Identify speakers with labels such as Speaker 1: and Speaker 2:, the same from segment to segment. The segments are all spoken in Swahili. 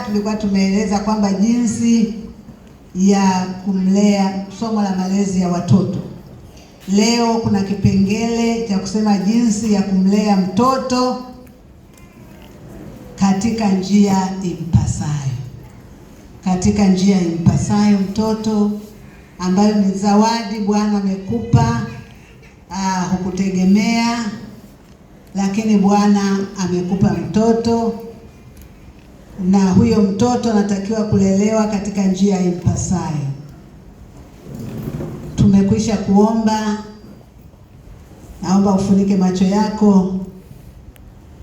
Speaker 1: Tulikuwa tumeeleza kwamba jinsi ya kumlea, somo la malezi ya watoto. Leo kuna kipengele cha kusema jinsi ya kumlea mtoto katika njia impasayo. Katika njia impasayo mtoto, ambayo ni zawadi Bwana amekupa, hukutegemea, lakini Bwana amekupa mtoto, na huyo mtoto anatakiwa kulelewa katika njia impasayo. Tumekwisha kuomba. Naomba ufunike macho yako,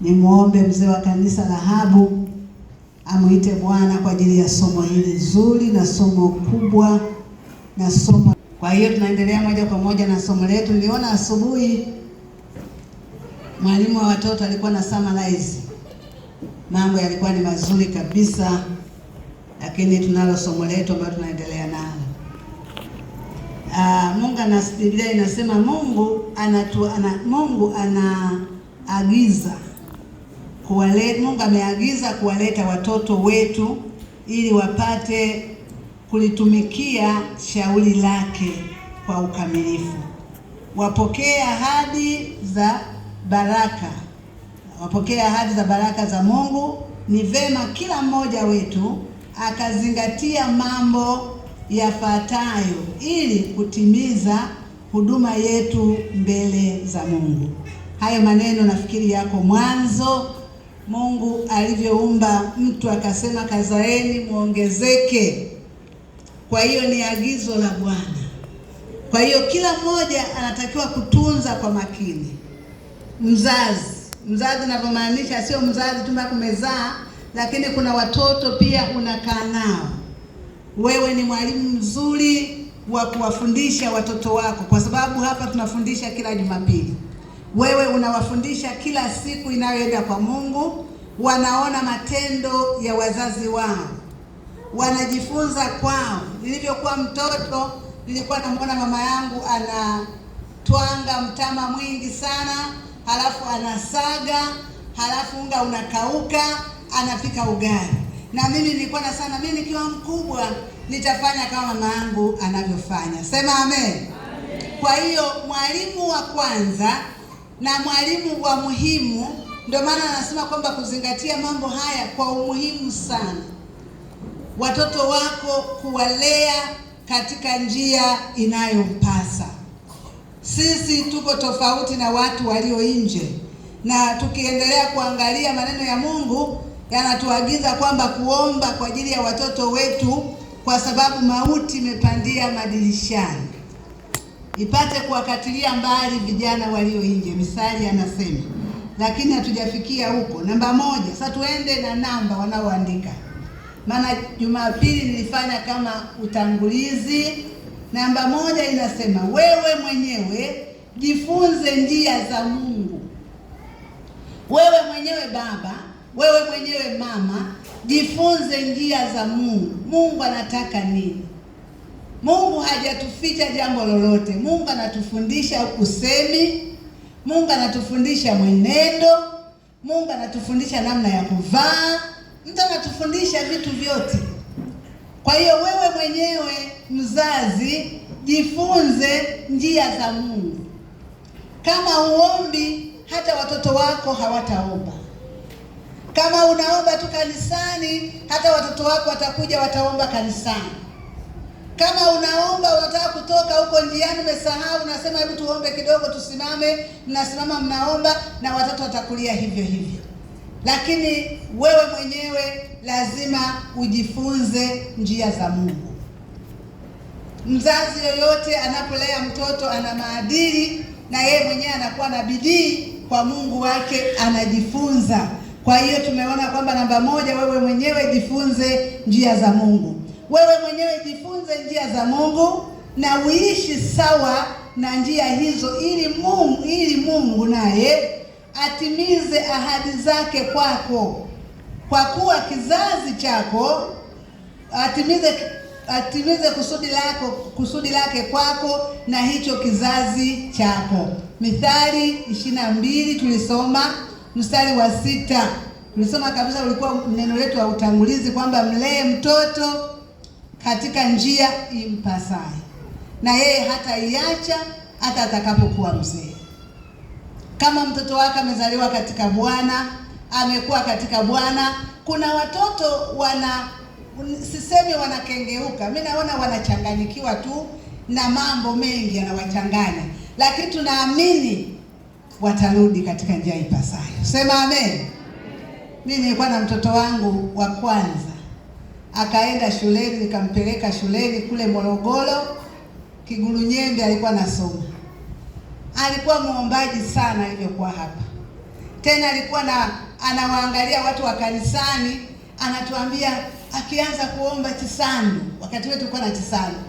Speaker 1: nimuombe mzee wa kanisa Rahabu amuite Bwana kwa ajili ya somo hili zuri na somo kubwa na somo. Kwa hiyo tunaendelea moja kwa moja na somo letu. Niliona asubuhi mwalimu wa watoto alikuwa na summarize. Mambo yalikuwa ni mazuri kabisa, lakini tunalo somo letu ambalo tunaendelea nalo. Biblia inasema Mungu anaagiza kuwaleta, Mungu ameagiza kuwaleta watoto wetu ili wapate kulitumikia shauri lake kwa ukamilifu. Wapokee ahadi za baraka. Wapokea ahadi za baraka za Mungu. Ni vema kila mmoja wetu akazingatia mambo yafuatayo ili kutimiza huduma yetu mbele za Mungu. Hayo maneno nafikiri yako mwanzo. Mungu alivyoumba mtu akasema kazaeni muongezeke. Kwa hiyo ni agizo la Bwana. Kwa hiyo kila mmoja anatakiwa kutunza kwa makini. Mzazi ninavyomaanisha sio mzazi tu mpaka umezaa, lakini kuna watoto pia unakaa nao. Wewe ni mwalimu mzuri wa kuwafundisha watoto wako, kwa sababu hapa tunafundisha kila Jumapili. Wewe unawafundisha kila siku inayoenda kwa Mungu. Wanaona matendo ya wazazi wao, wanajifunza kwao. Nilivyokuwa mtoto nilikuwa namuona mama yangu anatwanga mtama mwingi sana, halafu anasaga, halafu unga unakauka, anapika ugali. Na mimi nilikuwa na sana, mimi nikiwa mkubwa nitafanya kama mama yangu anavyofanya. Sema amen. Amen. Kwa hiyo mwalimu wa kwanza na mwalimu wa muhimu, ndio maana anasema kwamba kuzingatia mambo haya kwa umuhimu sana. Watoto wako kuwalea katika njia inayompasa. Sisi tuko tofauti na watu walio nje, na tukiendelea kuangalia maneno ya Mungu yanatuagiza kwamba kuomba kwa ajili ya watoto wetu, kwa sababu mauti imepandia madirishani, ipate kuwakatilia mbali vijana walio nje. Misali anasema, lakini hatujafikia huko. Namba 1. Sasa tuende na namba wanaoandika, maana Jumapili nilifanya kama utangulizi. Namba 1 inasema, wewe mwenyewe jifunze njia za Mungu. Wewe mwenyewe baba, wewe mwenyewe mama, jifunze njia za Mungu. Mungu anataka nini? Mungu hajatuficha jambo lolote. Mungu anatufundisha usemi, Mungu anatufundisha mwenendo, Mungu anatufundisha namna ya kuvaa, mtu anatufundisha vitu vyote. Kwa hiyo wewe mwenyewe mzazi, jifunze njia za Mungu. Kama huombi, hata watoto wako hawataomba. Kama unaomba tu kanisani, hata watoto wako watakuja wataomba kanisani. Kama unaomba unataka kutoka huko njiani umesahau, unasema hebu tuombe kidogo, tusimame, mnasimama mnaomba, na watoto watakulia hivyo hivyo. Lakini wewe mwenyewe lazima ujifunze njia za Mungu. Mzazi yoyote anapolea mtoto ana maadili, na yeye mwenyewe anakuwa na bidii kwa Mungu wake, anajifunza. Kwa hiyo tumeona kwamba namba 1, wewe mwenyewe jifunze njia za Mungu. Wewe mwenyewe jifunze njia za Mungu na uishi sawa na njia hizo, ili Mungu naye atimize ahadi zake kwako. Kwa kuwa kizazi chako atimize kusudi lake kwako na hicho kizazi chako. Mithali 22 tulisoma mstari wa 6. Tulisoma kabisa, ulikuwa neno letu la utangulizi kwamba mlee mtoto katika njia impasayo, na yeye hataiacha hata atakapokuwa mzee. Kama mtoto wake amezaliwa katika Bwana, amekuwa katika Bwana. Kuna watoto sisemi wanakengeuka, mimi naona wanachanganyikiwa tu na mambo mengi yanawachanganya, lakini tunaamini watarudi katika njia ipasayo. Sema amen. Mimi nilikuwa na mtoto wangu wa kwanza, akaenda shuleni, nikampeleka shuleni kule Morogoro, Kigurunyembe alikuwa nasoma. Alikuwa muombaji sana ilivyokuwa hapa. Tena alikuwa anawaangalia watu wa kanisani, anatuambia akianza kuomba chisandu, wakati wetu tulikuwa na chisandu.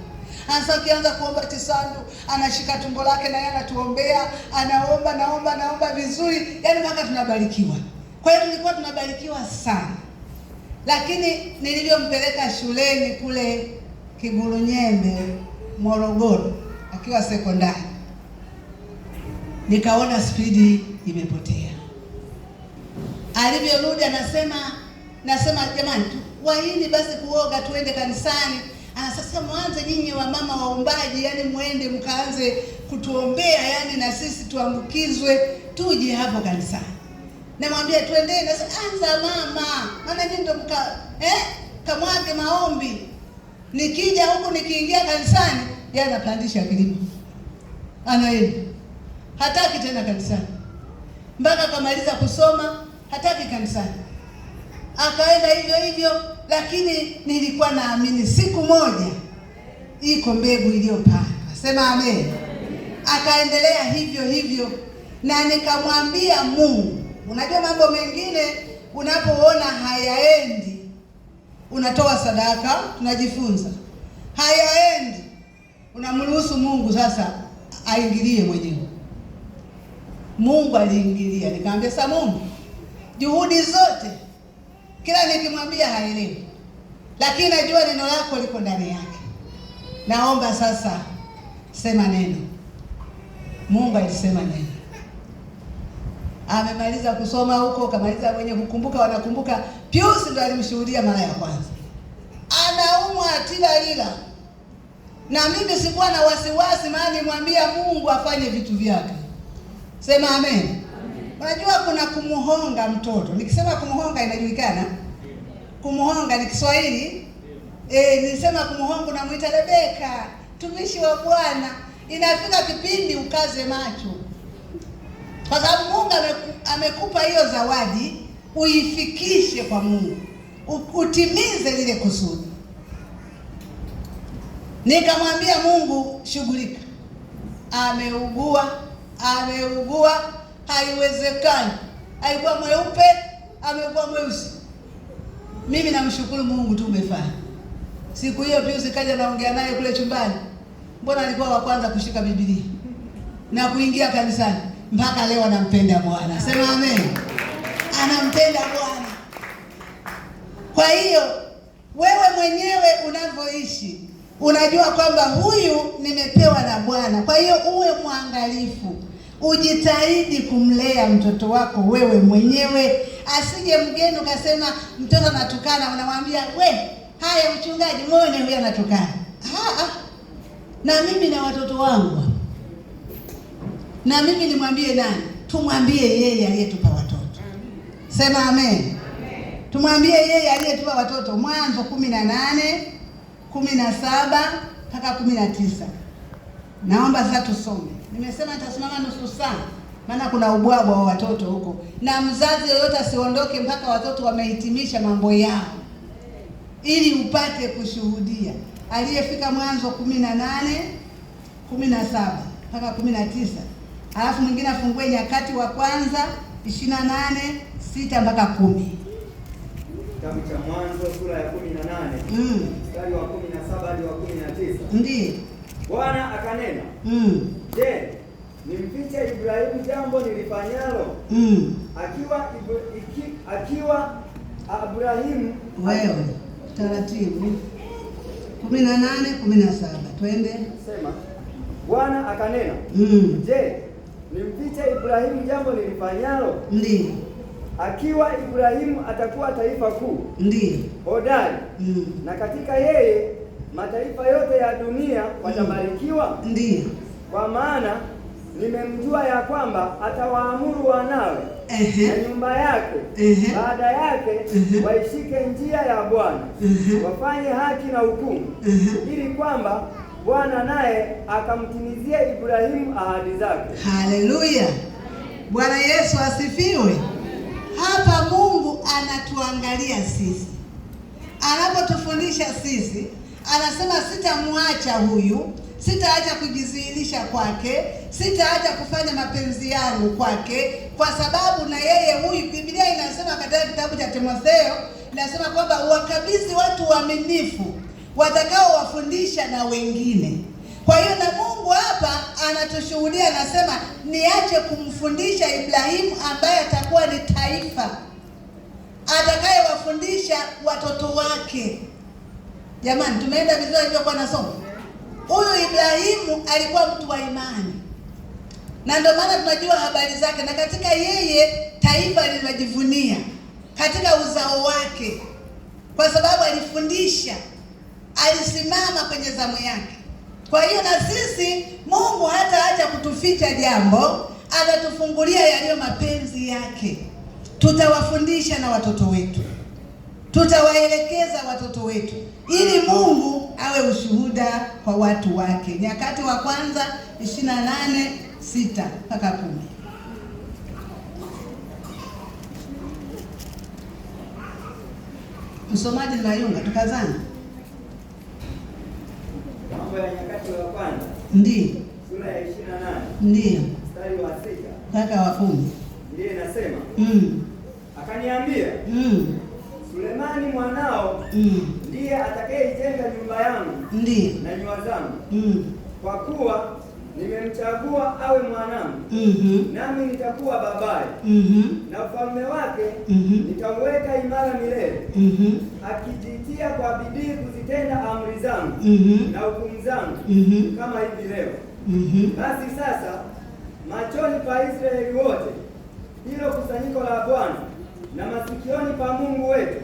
Speaker 1: Anasa akianza kuomba chisandu, anashika tumbo lake na yeye anatuombea, anaomba vizuri, yaani mpaka tunabarikiwa. Kwa hiyo tulikuwa tunabarikiwa sana. Lakini nilivyompeleka shuleni kule Kigurunyembe Morogoro akiwa sekondari, nikaona spidi imepotea. Alivyorudi nasema jamani, waini basi kuoga tuende kanisani. Sasa mwanze nyinyi wa mama waombaji, yani muende mkaanze kutuombea, yani na sisi tuambukizwe tuje hapo kanisani. Namwambia tuendeni, anza mama, maana nyinyi ndo kamwage maombi. Nikija huku nikiingia kanisani, yeye anapandisha kilimo. Anaenda. Hataki tena kanisani. Mpaka kamaliza kusoma, hataki kanisani. Akaenda hivyo, lakini nilikuwa naamini siku moja iko mbegu iliyopandwa. Sema amen. Akaendelea hivyo, na nikamwambia Mungu, unajua mambo mengine unapoona hayaendi, unatoa sadaka, tunajifunza. Hayaendi, unamruhusu Mungu sasa aingilie mwenyewe. Mungu aliingilia. Nikamwambia sasa, Mungu, juhudi zote kila nikimwambia haelewi, lakini najua neno lako liko ndani yake. Naomba sasa sema neno. Mungu alisema neno. Amemaliza kusoma huko, kamaliza, wenye kukumbuka wanakumbuka. Pius ndo alimshuhudia mara ya kwanza. Anaumwa tilalila. Na mimi sikuwa na wasiwasi, maana nimwambia Mungu afanye vitu vyake. Sema amen. Unajua kuna kumuhonga mtoto. Nikisema kumuhonga inajulikana. Kumuhonga ni Kiswahili. Nilisema kumuhonga, namuita Rebeka, tumishi wa Bwana. Inafika kipindi ukaze macho. Kwa sababu Mungu amekupa hiyo zawadi, uifikishe kwa Mungu. Utimize lile kusudi. Nikamwambia Mungu, shughulika. Ameugua, haiwezekani. Alikuwa mweupe, amekuwa mweusi. Mimi namshukuru Mungu tu umefanya. Siku hiyo Pius kaja naongea naye kule chumbani. Mbona alikuwa wa kwanza kushika Biblia na kuingia kanisani, mpaka leo anampenda Bwana. Sema amen. Anampenda Bwana. Kwa hiyo wewe mwenyewe unavyoishi, unajua kwamba huyu nimepewa na Bwana. Kwa hiyo uwe mwangalifu. Ujitahidi kumlea mtoto wako wewe mwenyewe. Asije mgeni ukasema mtoto anatukana, unamwambia haya mchungaji, muone huyu anatukana. Na mimi na watoto wangu, na mimi nimwambie nani? Tumwambie yeye aliyetupa watoto. Sema amen. Tumwambie yeye aliyetupa watoto. Mwanzo 18, 17 mpaka 19. Naomba sasa tusome. Nimesema nitasimama nusu saa, maana kuna ubwabwa wa watoto huko. Na mzazi yoyote asiondoke mpaka watoto wamehitimisha mambo yao, ili upate kushuhudia. Aliyefika Mwanzo 18, 17 mpaka 19. Alafu mwingine afungue Nyakati wa kwanza 28, 6 mpaka 10.
Speaker 2: Kitabu cha Mwanzo sura ya 18, mstari wa 17 hadi wa 19.
Speaker 1: Ndiyo.
Speaker 2: Bwana akanena, je, nimfiche Ibrahimu jambo nilifanyalo? Akiwa Abrahimu.
Speaker 1: Wewe taratibu. 18, 17. Twende.
Speaker 2: Sema, Bwana akanena, je, nimfiche Ibrahimu jambo nilifanyalo?
Speaker 1: Ndiyo.
Speaker 2: akiwa Ibrahimu atakuwa taifa kuu,
Speaker 1: ndiyo,
Speaker 2: hodari, na katika yeye mataifa yote ya dunia watabarikiwa.
Speaker 1: Ndiyo,
Speaker 2: kwa maana nimemjua ya kwamba atawaamuru wanawe na nyumba yake baada yake waishike njia ya Bwana, wafanye haki na hukumu, ili kwamba Bwana naye akamtimizia Ibrahimu ahadi zake.
Speaker 1: Haleluya! Bwana Yesu asifiwe. Hapa Mungu anatuangalia sisi, anapotufundisha sisi, anasema sitamwacha huyu, sitaacha kujidhihirisha kwake, sitaacha kufanya mapenzi yangu kwake, kwa sababu na yeye huyu. Biblia inasema katika kitabu cha Timotheo, inasema kwamba wakabidhi watu waaminifu watakao wafundisha na wengine. Kwa hiyo na Mungu hapa anatushuhudia, anasema niache kumfundisha Ibrahimu ambaye atakuwa ni taifa atakayewafundisha watoto wake. Jamani, tumeenda vizuri hivyo kwa nasoma. Huyu Ibrahimu alikuwa mtu wa imani, na ndio maana tunajua habari zake, na katika yeye taifa linajivunia katika uzao wake, kwa sababu alifundisha, alisimama kwenye zamu yake. Kwa hiyo na sisi Mungu hataacha kutuficha jambo, atatufungulia yaliyo mapenzi yake. Tutawafundisha na watoto wetu, tutawaelekeza watoto wetu, ili Mungu awe ushuhuda kwa watu wake. Nyakati wa kwanza 28:6 mpaka 10. Msomaji ni Mayunga, tukazana.
Speaker 2: Mambo ya Nyakati wa kwanza,
Speaker 1: ndiyo,
Speaker 2: sura ya 28,
Speaker 1: ndiyo,
Speaker 2: mstari wa 6
Speaker 1: mpaka wa 10.
Speaker 2: ndiye inasema, akaniambia, Sulemani mwanao ndiye atakayejenga nyumba yangu
Speaker 1: ndiyo
Speaker 2: na nyua zangu, kwa kuwa nimemchagua awe mwanangu, nami nitakuwa babaye, na ufalme wake nitauweka imara milele, akijitia kwa bidii kuzitenda amri zangu na hukumu zangu kama hivi leo. Basi sasa machoni pa Israeli wote, hilo kusanyiko la Bwana, na masikioni pa Mungu wetu,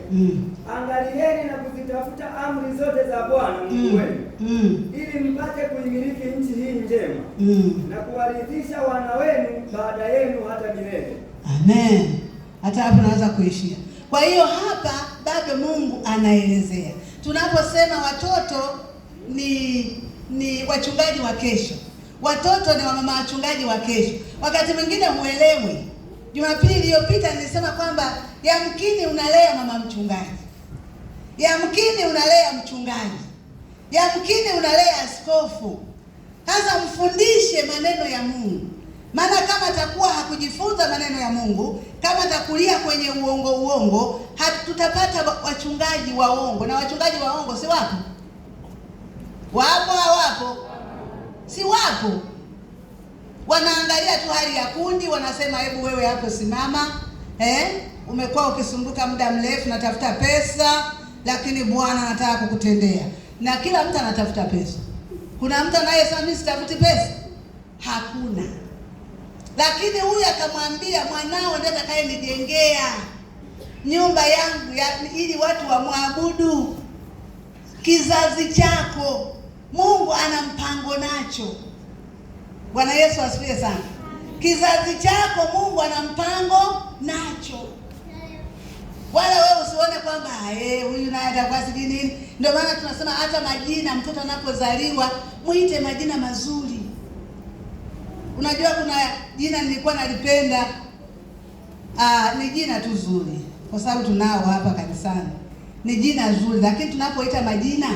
Speaker 2: angalieni na kuzitafuta amri zote za Bwana Mungu wenu, ili mpate kuimiliki nchi hii njema, na kuwarithisha wana wenu baada yenu hata milele.
Speaker 1: Amen. Hata hapo naweza kuishia. Kwa hiyo hapa bado Mungu anaelezea, tunaposema watoto ni wachungaji wa kesho, watoto ni wamama wachungaji wa kesho. Wakati mwingine muelewe. Jumapili iliyopita nilisema kwamba yamkini unalea mama mchungaji, yamkini unalea mchungaji, yamkini unalea askofu. Sasa mfundishe maneno ya Mungu, maana kama atakuwa hakujifunza maneno ya Mungu, kama atakulia kwenye uongo, hatutapata wachungaji waongo. Na wachungaji waongo si wapo? Wapo hawapo? Si wapo. Wanaangalia tu hali ya kundi, wanasema hebu wewe hapo simama, umekuwa ukisumbuka muda mrefu, natafuta pesa, lakini Bwana anataka kukutendea. Na kila mtu anatafuta pesa. Kuna mtu anayesema mimi sitafuti pesa? Hakuna. Lakini huyu akamwambia, mwanao ndiye atakayenijengea nyumba yangu ili watu wamwabudu. Kizazi chako Mungu ana mpango nacho. Bwana Yesu asifiwe sana. Kizazi chako Mungu ana mpango nacho. Wala wewe usione kwamba huyu naye atakuwa sijui nini. Ndio maana tunasema hata majina, mtoto anapozaliwa muite majina mazuri. Unajua kuna jina nilikuwa nalipenda, ni jina tu zuri, kwa sababu tunao hapa kanisani. Ni jina zuri, lakini tunapoita majina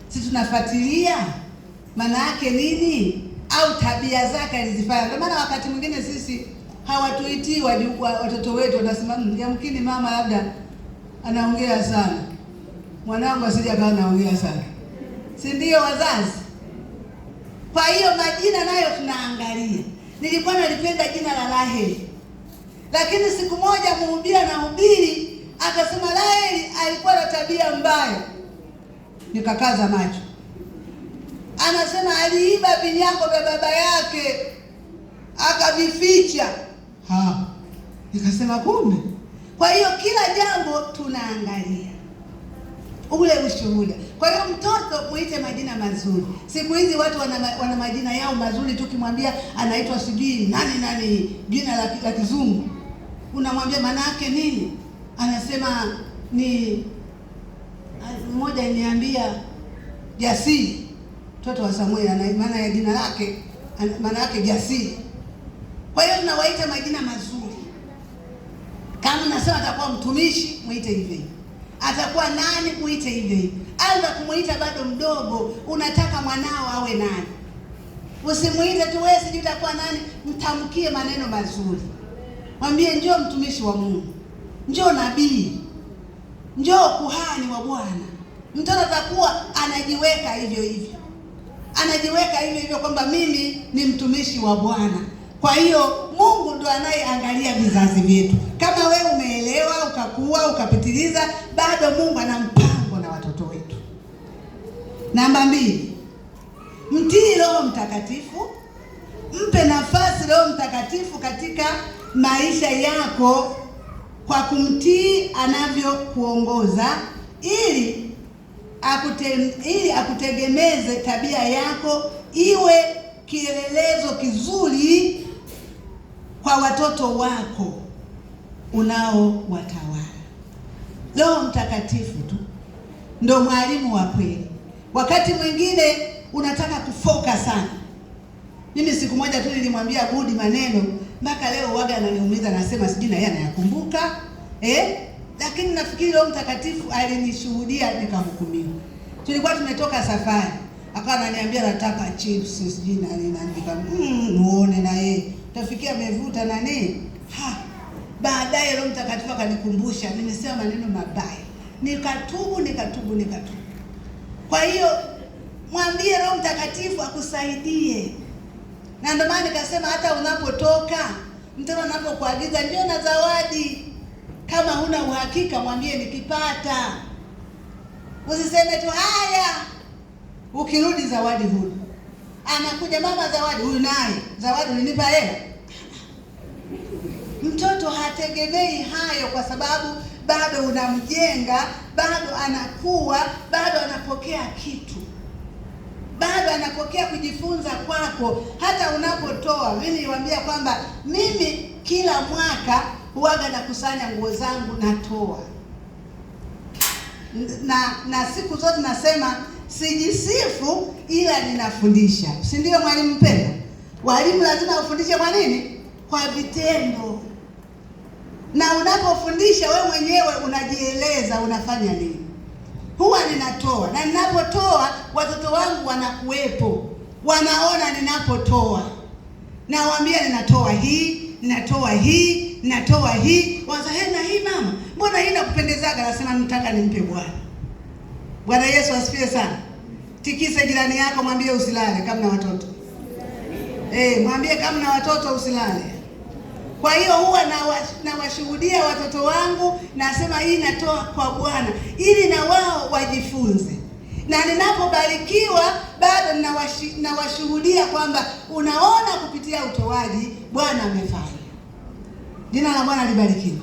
Speaker 1: si tunafuatilia maana yake nini au tabia zake alizifanya. Kwa maana wakati mwingine sisi hawatuitii watoto wetu, wanasema yamkini mama labda anaongea sana, mwanangu asije akawa anaongea sana, si ndio wazazi? Kwa hiyo majina nayo tunaangalia. Nilikuwa nalipenda jina la Raheli, lakini siku moja mhubiri anahubiri akasema Raheli alikuwa na tabia mbaya. Nikakaza macho. Anasema aliiba vinyago vya baba yake akavificha. Nikasema kumbe Kwa hiyo kila jambo tunaangalia ule ushuhuda. Kwa hiyo mtoto muite majina mazuri. Siku hizi watu wana majina yao mazuri, tukimwambia anaitwa sijui nani jina la kizungu, unamwambia maana yake nini? Anasema ni mmoja niambia Jasiri, mtoto wa Samuel, ana maana ya jina lake, maana yake Jasiri. Kwa hiyo tunawaita majina mazuri. Kama nasema atakuwa mtumishi, muite hivyo. Atakuwa nani, muite hivyo. Anza kumuita bado mdogo, unataka mwanao awe nani. Usimuite tu wewe sijui utakuwa nani, mtamkie maneno mazuri. Mwambie njoo mtumishi wa Mungu, njoo nabii, njoo kuhani wa Bwana. Mtoto atakuwa anajiweka hivyo hivyo. Anajiweka hivyo hivyo kwamba mimi ni mtumishi wa Bwana. Kwa hiyo Mungu ndo anayeangalia vizazi vyetu. Kama wewe umeelewa, ukakua, ukapitiliza, bado Mungu ana mpango na watoto wetu. Namba 2, mtii Roho Mtakatifu. Mpe nafasi Roho Mtakatifu katika maisha yako kwa kumtii anavyokuongoza ili akutegemeze tabia yako iwe kielelezo kizuri kwa watoto wako unaowatawala. Roho Mtakatifu tu ndo mwalimu wa kweli. Wakati mwingine unataka kufoka sana. Mimi siku moja tu nilimwambia Budi maneno mpaka leo waga ananiumiza, nasema sijui na yeye anayakumbuka. Lakini nafikiri Roho Mtakatifu alinishuhudia nikahukumiwa. Tulikuwa tumetoka safari, akawa ananiambia nataka chips sijui na nini, muone na yeye utafikia amevuta nani. Baadaye Roho Mtakatifu akanikumbusha nimesema maneno mabaya, nikatubu. Kwa hiyo mwambie Roho Mtakatifu akusaidie. Na ndio maana nikasema hata unapotoka, mtoto anapokuagiza njoo na zawadi, kama huna uhakika mwambie nikipata. Usiseme tu haya, ukirudi zawadi huna. Anakuja mama zawadi, huyu naye zawadi ulinipa hela. Mtoto hategemei hayo, kwa sababu bado unamjenga, bado anakuwa, bado anapokea kitu, bado anapokea kujifunza kwako. Hata unapotoa, mimi niwaambia kwamba mimi kila mwaka huaga nakusanya nguo zangu natoa, na siku zote nasema sijisifu ila ninafundisha. Si ndio mwalimu mpendwa? Walimu lazima ufundishe kwa nini? Kwa vitendo. Na unapofundisha wewe mwenyewe unajieleza unafanya nini. Huwa ninatoa, na ninapotoa watoto wangu wanakuwepo, wanaona ninapotoa. Nawaambia ninatoa hii, ninatoa hii, ninatoa hii. Waza na hii mama, mbona hii inakupendezaga? Nasema nataka nimpe Bwana. Bwana Yesu asifiwe sana. Tikisa jirani yako, mwambie usilale kama na watoto. Mwambie kama na watoto usilale. Kwa hiyo huwa nawashuhudia watoto wangu, nasema hii natoa kwa Bwana ili na wao wajifunze. Na ninapobarikiwa bado nawashuhudia kwamba unaona kupitia utoaji Bwana amefanya. Jina la Bwana libarikiwe.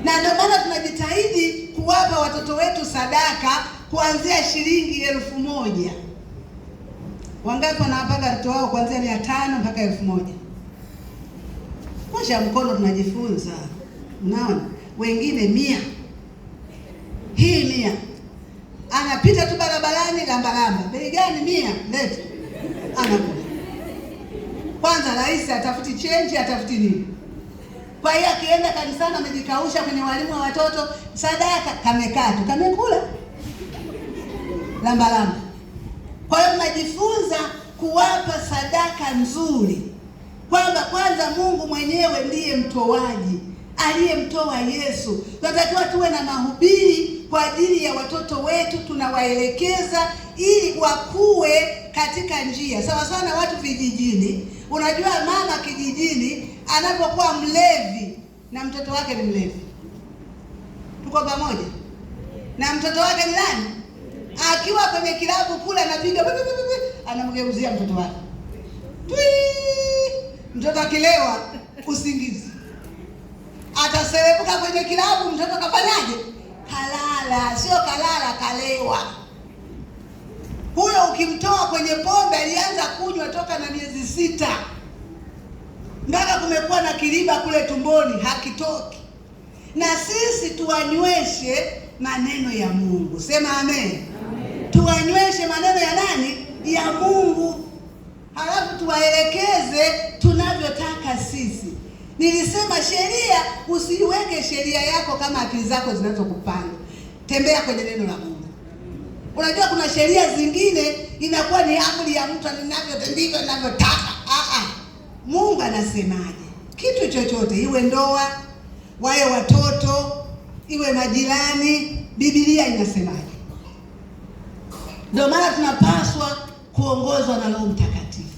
Speaker 1: Na ndio maana tunajitahidi kuwapa watoto wetu sadaka kuanzia shilingi 1,000. Wangapi wanawapanga watoto wao kuanzia 500 mpaka 1,000? Mosha mkono, tunajifunza. Unaona? Wengine 100. Hii 100. Anapita tu barabarani lamba. Bei gani 100? Lete. Anakula. Kwanza rais atafuti change, atafuti nini? Kwa hiyo akienda kanisani amejikausha kwenye walimu wa watoto, sadaka kamekaa tu, kamekula. Lamba. Kwa hiyo tunajifunza kuwapa sadaka nzuri, kwamba kwanza Mungu mwenyewe ndiye mtoaji, aliyemtoa Yesu. Tunatakiwa tuwe na mahubiri kwa ajili ya watoto wetu, tunawaelekeza ili wakue katika njia sawa sawa na watu vijijini. Unajua mama kijijini anapokuwa mlevi na mtoto wake ni mlevi, tuko pamoja? Na mtoto wake ni nani? Akiwa kwenye kilabu kule anapiga, anamgeuzia mtoto wake. Mtoto akilewa usingizi. Ataserebuka kwenye kilabu, mtoto kafanyaje? Kalala. Sio kalala, kalewa. Huyo ukimtoa kwenye pombe, alianza kunywa toka na miezi 6 mpaka kumekuwa na kiriba kule tumboni, hakitoki. Na sisi tuwanyweshe maneno ya Mungu. Sema amen, amen. Tuwanyweshe maneno ya nani? Ya Mungu. Halafu tuwaelekeze tunavyotaka sisi. Nilisema sheria, usiweke sheria yako kama akili zako zinazokupanga. Tembea kwenye neno la Mungu. Unajua kuna sheria zingine inakuwa ni amri ya mtu, ndivyo ninavyotaka. Mungu anasemaje? Kitu chochote, iwe ndoa, wawe watoto, iwe majirani, Biblia inasemaje? Ndio maana tunapaswa kuongozwa na Roho Mtakatifu.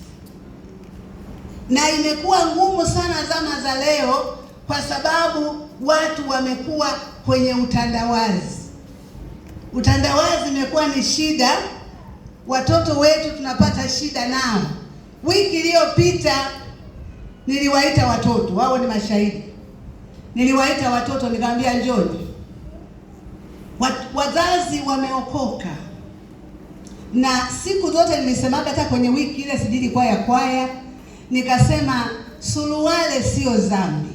Speaker 1: Na imekuwa ngumu sana zama za leo kwa sababu watu wamekuwa kwenye utandawazi. Utandawazi imekuwa ni shida. Watoto wetu tunapata shida nao. Wiki iliyopita niliwaita watoto, wao ni mashahidi. Niliwaita watoto nikamwambia njoni. Wazazi wameokoka. Na siku zote nilisemaga, hata kwenye wiki ile sijili kwaya, nikasema suruale sio dhambi,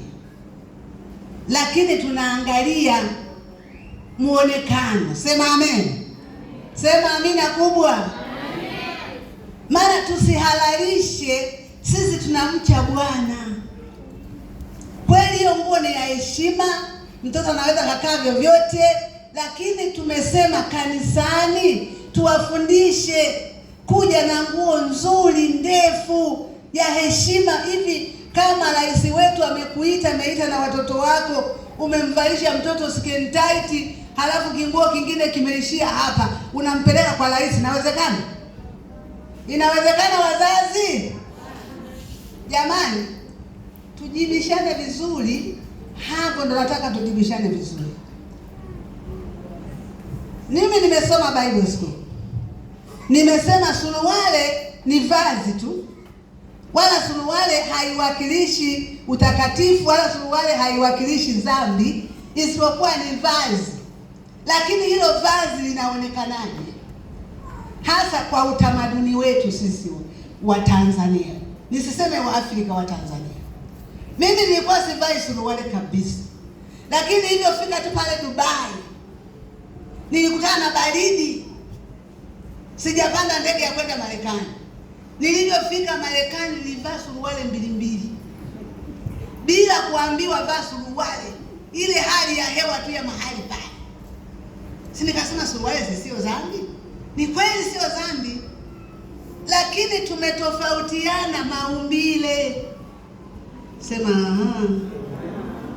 Speaker 1: lakini tunaangalia muonekano. Sema amen. Sema amina kubwa. Amen. Maana tusihalalishe, sisi tunamcha Bwana. Kweli hiyo nguo ni ya heshima, mtoto anaweza kukaa vyovyote, lakini tumesema kanisani tuwafundishe kuja na nguo nzuri ndefu ya heshima. Hivi kama rais wetu amekuita, ameita na watoto wako, umemvalisha mtoto skin tight, halafu kinguo kingine kimeishia hapa, unampeleka kwa rais, inawezekana? Inawezekana wazazi? Jamani, tujibishane vizuri. Hapo ndo nataka tujibishane vizuri. Mimi nimesoma Bible school. Nimesema suruale ni vazi tu, wala suruale haiwakilishi utakatifu, wala suruale haiwakilishi dhambi, isipokuwa ni vazi. Lakini hilo vazi linaonekanaje? Hasa kwa utamaduni wetu sisi wa Tanzania. Nisiseme wa Afrika, wa Tanzania. Mimi nilikuwa sivai suruale kabisa. Lakini nilipofika tu pale Dubai, nilikutana na baridi. Sijapanda ndege ya kwenda Marekani. Nilipofika Marekani nilivaa suruale 2 bila kuambiwa vaa suruale. Ile hali ya hewa tu ya mahali pale. Si nikasema suruale sio dhambi? Ni kweli sio dhambi. Lakini tumetofautiana maumbile. Sema aha.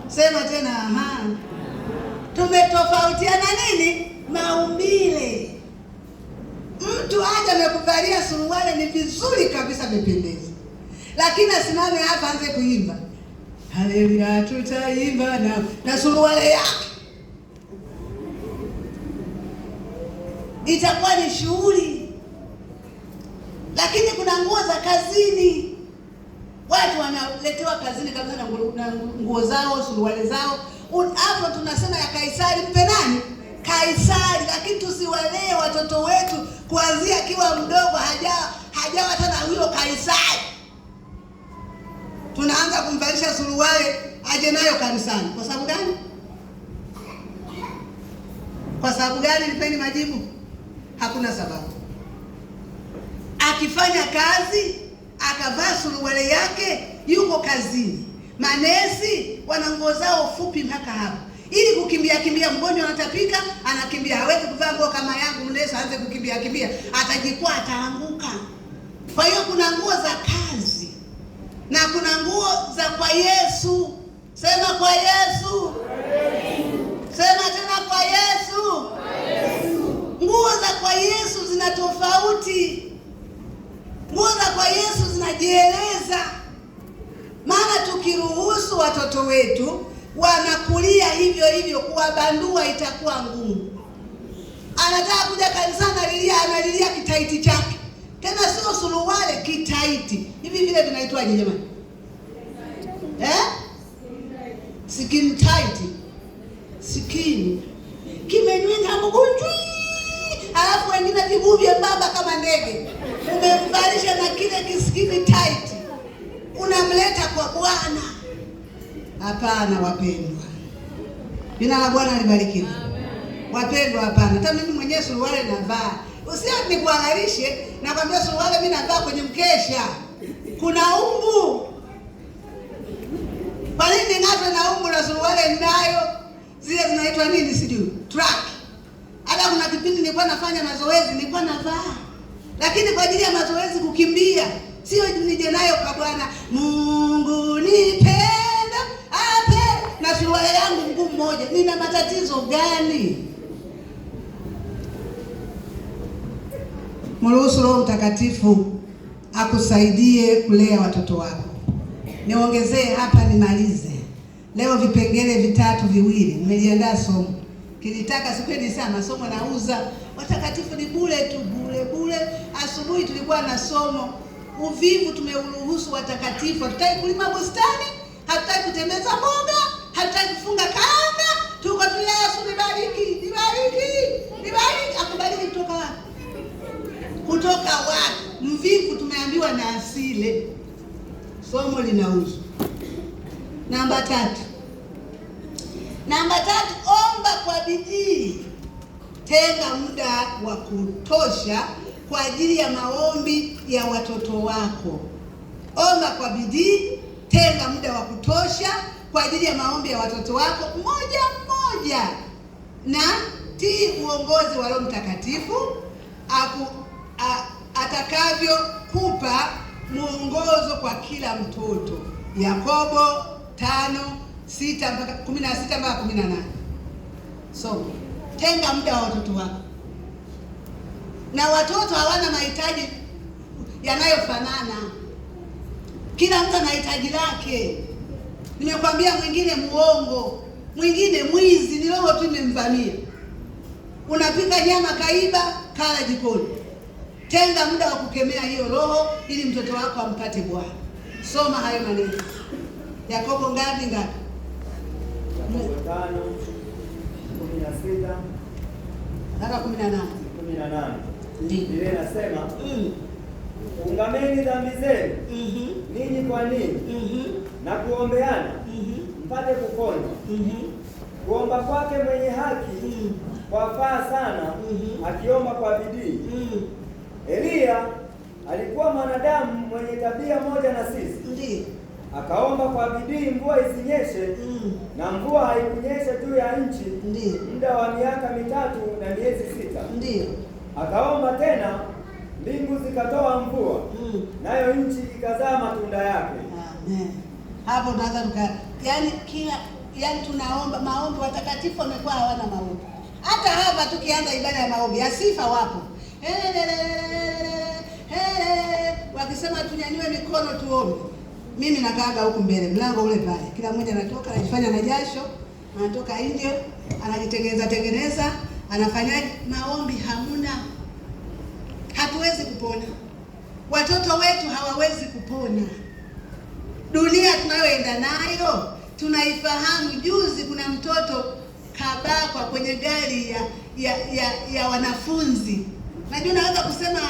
Speaker 1: Sema tena aha. Tumetofautiana nini? Maumbile. Mtu aje amekuvalia suruale ni vizuri kabisa, amependeza. Lakini asimame hapa anze kuimba, haleluya tutaimba na suruale yake, itakuwa ni shughuli. Lakini kuna nguo za kazini, watu wanaletewa kazini kabisa na nguo zao, suruale zao. Hapo tunasema ya Kaisari mpe nani? Kaisari. Lakini tusiwalee watoto wetu kuanzia akiwa mdogo, hajawa hata na huyo Kaisari. Tunaanza kumvalisha suruale aje nayo kanisani. Kwa sababu gani? Kwa sababu gani? Nipeni majibu. Hakuna sababu. Akifanya kazi akavaa suruale yake, yuko kazini. Manesi wana nguo zao fupi mpaka hapo, ili kukimbia mgonjwa anatapika, anakimbia. Hawezi kuvaa nguo kama yangu, mnesi aanze kukimbia, atajikwaa, ataanguka. Kwa hiyo kuna nguo za kazi na kuna nguo za kwa Yesu. Sema kwa Yesu. Sema tena kwa Yesu. Nguo za kwa Yesu zina tofauti. Nguo za kwa Yesu zinajieleza. Maana tukiruhusu watoto wetu wanakulia hivyo, kuwabandua itakuwa ngumu. Anataka kuja kanisani, analilia kitaiti chake. Tena sio suruale, kitaiti. Hivi vile vinaitwaje jamani? skin tight, skin kimenyweka mgonjwa, alafu wengine viguu vyembamba kama ndege, umemvalisha na kile kiskini tight, unamleta kwa Bwana. Hapana wapendwa, jina la Bwana libarikiwe. Wapendwa, hapana. Hata mimi mwenyewe suruali navaa, usio nikuhalalishe, nakwambia suruali mimi navaa kwenye mkesha, kuna umbu. Kwa nini ng'atwe na umbu na suruali ninayo? Zile zinaitwa nini sijui, track. Hata kuna kipindi nilikuwa nafanya mazoezi nilikuwa navaa, lakini kwa ajili ya mazoezi kukimbia, sio nije nayo kwa Bwana. Mungu nipenda ape na suruali yangu mguu mmoja, nina matatizo gani? Mruhusu Roho Mtakatifu akusaidie kulea watoto wako. Niongezee hapa nimalize. Leo vipengele vitatu viwili. Nimeliandaa somo. Kilitaka sipendi sana somo nauza. Watakatifu ni bure tu, bure. Asubuhi tulikuwa na somo. Uvivu tumeuruhusu watakatifu. Hatutaki kulima bustani, hatutaki kutembeza mboga, hatutaki kufunga kanga. Tuko tu Yesu nibariki. Akubariki kutoka wapi? Kutoka wapi? Mvivu tumeambiwa na asile. Somo linauzwa. Namba tatu, omba kwa bidii. Tenga muda wa kutosha kwa ajili ya maombi ya watoto wako. Omba kwa bidii, tenga muda wa kutosha kwa ajili ya maombi ya watoto wako mmoja, na tii uongozi wa Roho Mtakatifu atakavyokupa mwongozo kwa kila mtoto. Yakobo 5:6 mpaka 16 mpaka 18. So, tenga muda wa watoto wako. Na watoto hawana mahitaji yanayofanana. Kila mtu ana hitaji lake. Nimekwambia mwingine muongo, mwingine mwizi, ni roho tu imemvamia. Unapika nyama kaiba, kala jikoni. Tenga muda wa kukemea hiyo roho ili mtoto wako ampate Bwana. Soma hayo maneno. Yakobo ngapi? Yakobo
Speaker 2: 5:16
Speaker 1: mpaka 18.
Speaker 2: Biblia inasema, ungameni dhambi zenu ninyi kwa ninyi, na kuombeana mpate kuponywa. Kuomba kwake mwenye haki kwafaa sana, akiomba kwa bidii. Eliya alikuwa mwanadamu mwenye tabia moja na sisi. Ndiyo. Akaomba kwa bidii mvua isinyeshe, na mvua haikunyesha juu ya nchi muda wa miaka 3 na miezi 6. Ndiyo. Akaomba tena, mbingu zikatoa mvua, nayo nchi ikazaa matunda yake.
Speaker 1: Amen. Hapo tunaweza yani tunaomba maombi. Watakatifu wamekuwa hawana maombi. Hata hapa tukianza ibada ya maombi ya sifa wapo. Wakisema tunyanyue mikono tuombe. Mimi nakaaga huku mbele, mlango ule pale. Kila mmoja anatoka anajifanya na jasho, anatoka nje, anajitengeneza, anafanya maombi hamuna. Hatuwezi kupona. Watoto wetu hawawezi kupona. Dunia tunayoenda nayo tunaifahamu. Juzi kuna mtoto kabakwa kwenye gari ya wanafunzi. Najua naweza kusema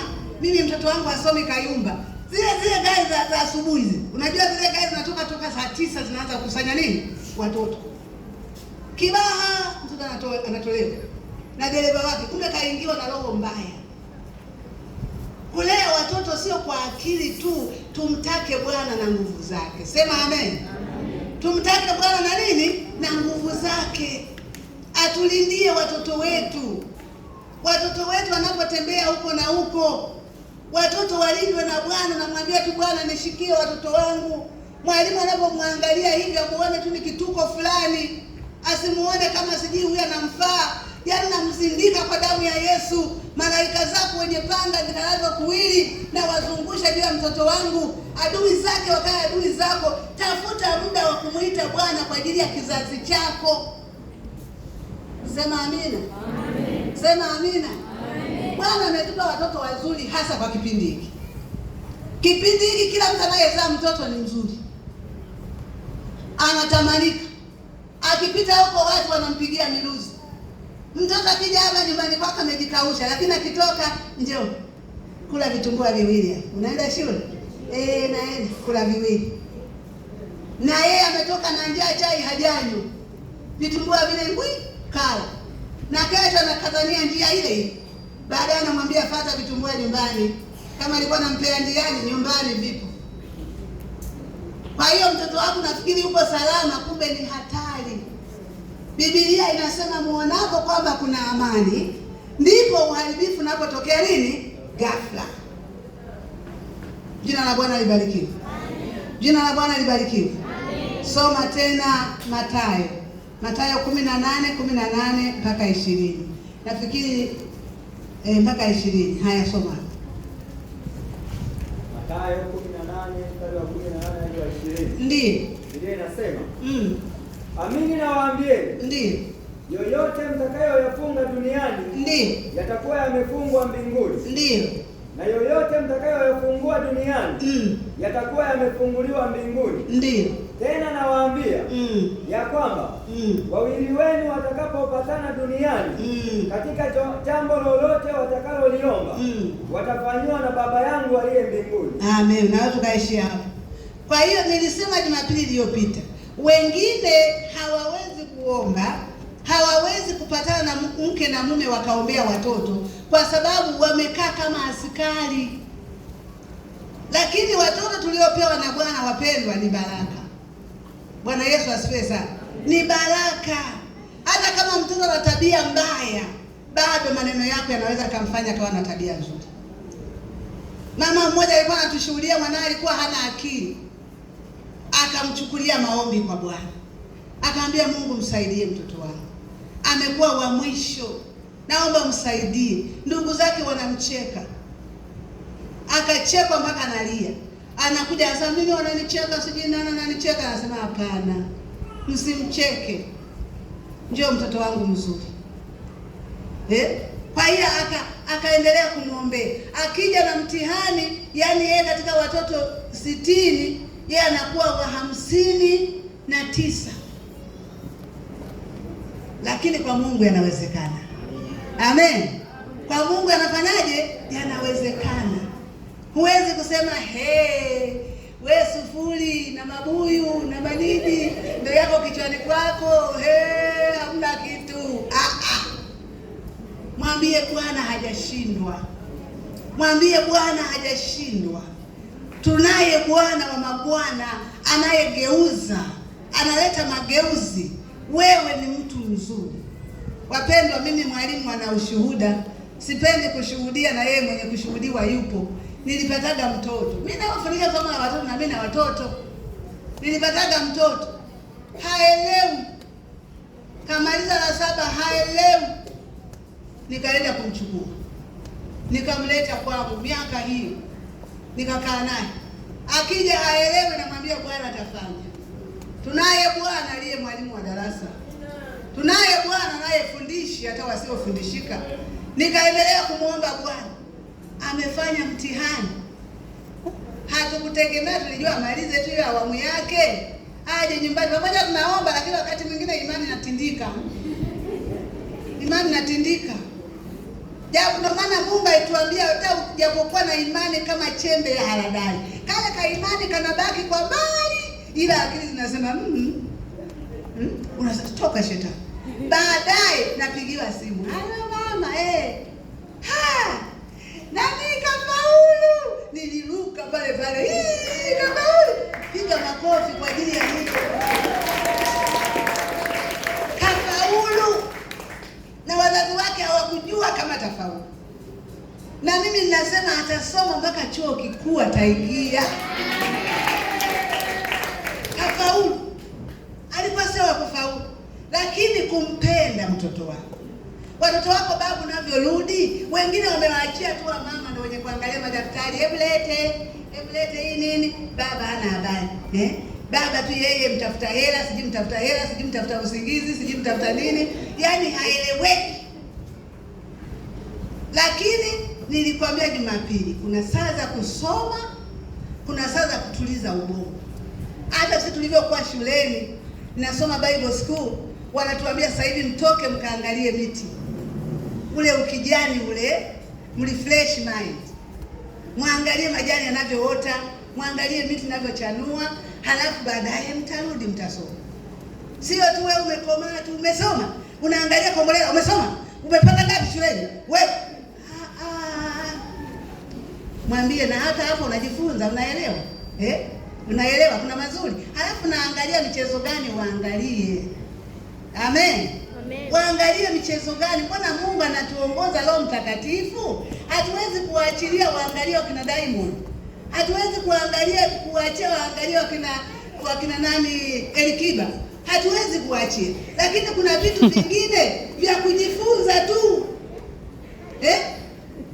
Speaker 1: mimi mtoto wangu asomi Kayumba. Zile gari za asubuhi. Unajua zile gari zinatoka saa 9 zinaanza kukusanya nini? Watoto. Kibaha mtoto anatolewa. Na dereva wake kumbe kaingiwa na roho mbaya. Kulea watoto sio kwa akili tu, tumtake Bwana na nguvu zake. Sema amen. Amen. Tumtake Bwana na nini? Na nguvu zake. Atulindie watoto wetu. Watoto wetu wanapotembea huko na huko, watoto walindwe na Bwana. Namwambia tu Bwana, nishikie watoto wangu. Mwalimu anapomwangalia hivi amuone tu ni kituko fulani, asimuone kama sijui huyu anamfaa. Yaani namzindika kwa damu ya Yesu. Malaika zako wenye panga vinalazwa kuwili na wazungusha juu ya mtoto wangu. Adui zake wakae adui zako. Tafuta muda wa kumuita Bwana kwa ajili ya kizazi chako. Sema amina. Amen. Sema amina. Amen. Bwana ametupa watoto wazuri hasa kwa kipindi hiki. Kipindi hiki kila mtu anayezaa mtoto ni mzuri. Anatamanika. Akipita huko watu wanampigia miruzi. Mtoto akija hapa nyumbani kwako amejikausha, lakini akitoka, njoo kula vitumbua viwili. Unaenda shule? Naenda kula viwili. Na yeye ametoka na njaa, chai hajanywa. Vitumbua vile ngui kala. Na kesho anakazania njia ile ile. Baadaye anamwambia fuata vitumbua nyumbani. Kama alikuwa anampea njiani, nyumbani vipo. Kwa hiyo mtoto wako nafikiri uko salama, kumbe ni hatari. Biblia inasema muonapo kwamba kuna amani, ndipo uharibifu unapotokea nini? Ghafla. Jina la Bwana libarikiwe. Jina la Bwana libarikiwe. Soma tena Mathayo 18:18 mpaka 20. Nafikiri mpaka 20. Haya, soma.
Speaker 2: Mathayo 18 mstari wa 18 hadi 20.
Speaker 1: Ndiyo.
Speaker 2: Biblia inasema, amini nawaambieni,
Speaker 1: ndiyo,
Speaker 2: yoyote mtakayoyafunga duniani,
Speaker 1: ndiyo,
Speaker 2: yatakuwa yamefungwa mbinguni.
Speaker 1: Ndiyo.
Speaker 2: Na yoyote mtakayoyafungua duniani, yatakuwa yamefunguliwa mbinguni.
Speaker 1: Ndiyo.
Speaker 2: Tena nawaambia ya kwamba wawili wenu watakapopatana duniani katika jambo lolote watakaloliomba, watafanyiwa na Baba yangu aliye mbinguni.
Speaker 1: Amen. Na tukaishia hapo. Kwa hiyo nilisema Jumapili iliyopita, wengine hawawezi kuomba, hawawezi kupatana na mke na mume wakaombea watoto kwa sababu wamekaa kama askari. Lakini watoto tuliopewa na Bwana, wapendwa, ni baraka. Bwana Yesu asifiwe sana. Ni baraka. Hata kama mtoto ana tabia mbaya, bado maneno yako yanaweza kumfanya kawa na tabia nzuri. Mama mmoja alikuwa anatushuhudia mwanae alikuwa hana akili. Akamchukulia maombi kwa Bwana. Akamwambia, Mungu msaidie mtoto wangu. Amekuwa wa mwisho. Naomba msaidie. Ndugu zake wanamcheka. Akachekwa mpaka analia. Anakuja anasema, mimi wananicheka, sijui nani ananicheka. Anasema, hapana, msimcheke. Njoo mtoto wangu mzuri. Kwa hiyo akaendelea kumwombea. Akija na mtihani, yani yeye katika watoto 60, yeye anakuwa wa 59. Lakini kwa Mungu yanawezekana. Amen. Kwa Mungu anafanyaje? Yanawezekana. Huwezi kusema we sufuri na mabuyu na manini ndio yako kichwani kwako, hamna kitu. Mwambie Bwana hajashindwa. Mwambie Bwana hajashindwa. Tunaye Bwana wa mabwana anayegeuza, analeta mageuzi. Wewe ni mtu mzuri. Wapendwa, mimi mwalimu ana ushuhuda. Sipendi kushuhudia na yeye mwenye kushuhudiwa yupo. Nilipataga mtoto. Mimi nafundisha somo la watoto na mimi na watoto. Nilipataga mtoto. Haelewi. Kamaliza la 7 haelewi. Nikaenda kumchukua. Nikamleta kwangu miaka hiyo. Nikakaa naye. Akija haelewi, namwambia Bwana atafanya. Tunaye Bwana aliye mwalimu wa darasa. Tunaye Bwana anayefundisha hata wasiofundishika. Nikaendelea kumuomba Bwana. Amefanya mtihani. Hatukutegemea, tulijua amalize tu ile awamu yake. Aje nyumbani pamoja tunaomba, lakini wakati mwingine imani inatindika. Imani inatindika. Japo ndio maana Mungu alituambia hata japokuwa na imani kama chembe ya haradali. Kale ka imani kanabaki kwa mbali, ila akili zinasema unatoka shetani. Baadaye napigiwa simu. Halo mama, nani kafaulu? Niliruka pale. Kafaulu. Piga makofi kwa ajili ya Mungu. Kafaulu. Na wazazi wake hawakujua kama tafaulu. Na mimi ninasema atasoma mpaka chuo kikuu ataingia. Kafaulu. Alikuwa sio wa kufaulu, lakini kumpenda mtoto wako. Watoto wako babu unavyorudi, wengine wamewaachia tu mama ndio wenye kuangalia madaftari. Hebu lete hii nini? Baba hana habari. Baba tu yeye mtafuta hela, sijui mtafuta usingizi, sijui mtafuta nini. Yaani haeleweki. Lakini nilikwambia Jumapili, kuna saa za kusoma, kuna saa za kutuliza ubongo. Hata sisi tulivyokuwa shuleni, nasoma Bible school, wanatuambia sasa hivi mtoke mkaangalie miti, ule ukijani ule, mrefresh mind, mwangalie majani yanavyoota, mwangalie miti inavyochanua, halafu baadaye mtarudi mtasoma. Sio tu wewe umekomaa tu, umesoma unaangalia Kombolela, umesoma umepata ngapi shuleni wewe? Mwambie na hata hapo unajifunza, unaelewa unaelewa kuna mazuri, halafu naangalia michezo gani waangalie. Amen. Waangalie michezo gani? Mbona Mungu anatuongoza Roho Mtakatifu? Hatuwezi kuachilia waangalie wakina Diamond, hatuwezi kuachia waangalie wakina nani Elikiba, hatuwezi kuachia, lakini kuna vitu vingine vya kujifunza tu.